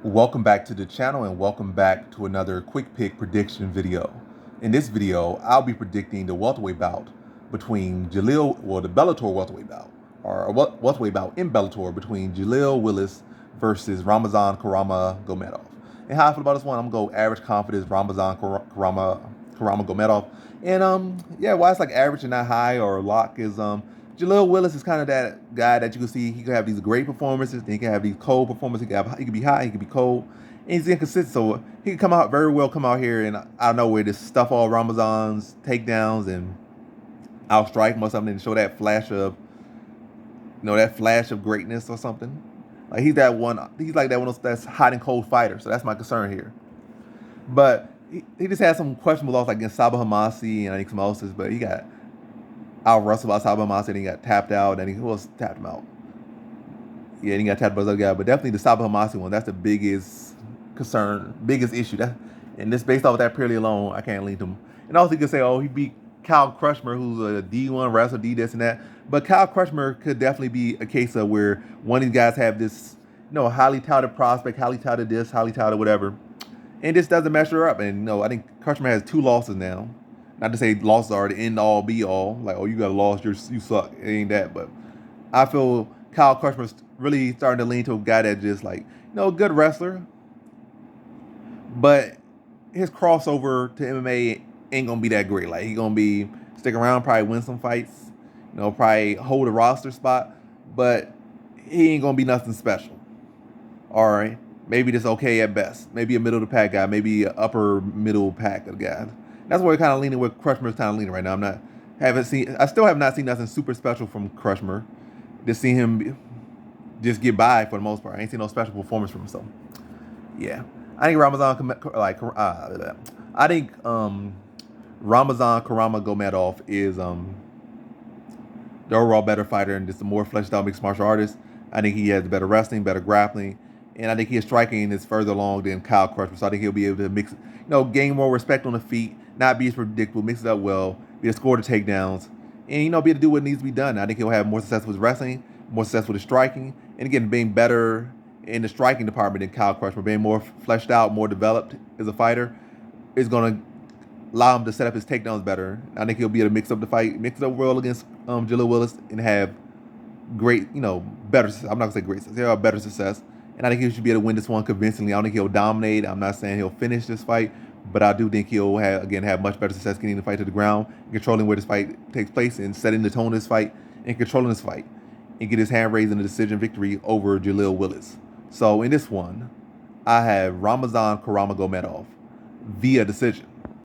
Welcome back to the channel and welcome back to another quick pick prediction video. In this video, I'll be predicting the welterweight bout between the Bellator welterweight bout, or a welterweight bout in Bellator between Jaleel Willis versus Ramazan Kuramagomedov. And how I feel about this one, I'm gonna go average confidence Ramazan Kuramagomedov. And yeah, why it's like average and not high or lock is Jaleel Willis is kind of that guy that you can see. He can have these great performances, then he can have these cold performances. He can be hot, he can be cold, and he's inconsistent. So he can come out here and I don't know where this stuff all Ramazan's takedowns and outstrike him or something and show that flash of, that flash of greatness or something. Like he's that one. He's like that one of those that's hot and cold fighter. So that's my concern here. But he just had some questionable losses like against Sabah Hamasi and I think some others. But he got out-wrestled by Sabah Hamasi and he got tapped out. And he was tapped him out. Yeah, and he got tapped by the other guy. But definitely the Sabah Hamasi one, that's the biggest concern, biggest issue. And this based off of that purely alone, I can't lean to him. And also you could say, oh, he beat Kyle Crushmer, who's a D1 wrestler, D this and that. But Kyle Crushmer could definitely be a case of where one of these guys have this, highly touted prospect, highly touted this, highly touted whatever. And this doesn't measure up. And, I think Crushmer has 2 losses now. Not to say losses are the end all be all. Like, oh, you got a loss, you suck. It ain't that. But I feel Kyle Crushmer's really starting to lean to a guy that just like, good wrestler. But his crossover to MMA ain't gonna be that great. Like he gonna be stick around, probably win some fights, probably hold a roster spot, but he ain't gonna be nothing special. All right, maybe just okay at best. Maybe a middle of the pack guy, maybe an upper middle pack of guys. That's where we're kind of leaning. Where Crushmer's kind of leaning right now. I still have not seen nothing super special from Crushmer. Just see him just get by for the most part. I ain't seen no special performance from him. So yeah, I think Ramazan Kuramagomedov is the overall better fighter and just a more fleshed out mixed martial artist. I think he has better wrestling, better grappling, and I think his striking is further along than Kyle Crushmer. So I think he'll be able to mix, gain more respect on the feet, not be as predictable, mix it up well, be able to score the takedowns, and be able to do what needs to be done. I think he'll have more success with his wrestling, more success with his striking, and again being better in the striking department than Kyle Crushmer, being more fleshed out, more developed as a fighter, is going to allow him to set up his takedowns better. I think he'll be able to mix up the fight, mix it up well against Jaleel Willis, and have great, better success. I'm not going to say great success. He'll have better success. And I think he should be able to win this one convincingly. I don't think he'll dominate. I'm not saying he'll finish this fight, but I do think he'll have much better success getting the fight to the ground, controlling where this fight takes place, and setting the tone of this fight, and controlling this fight, and get his hand raised in a decision victory over Jaleel Willis. So in this one, I have Ramazan Kuramagomedov via decision.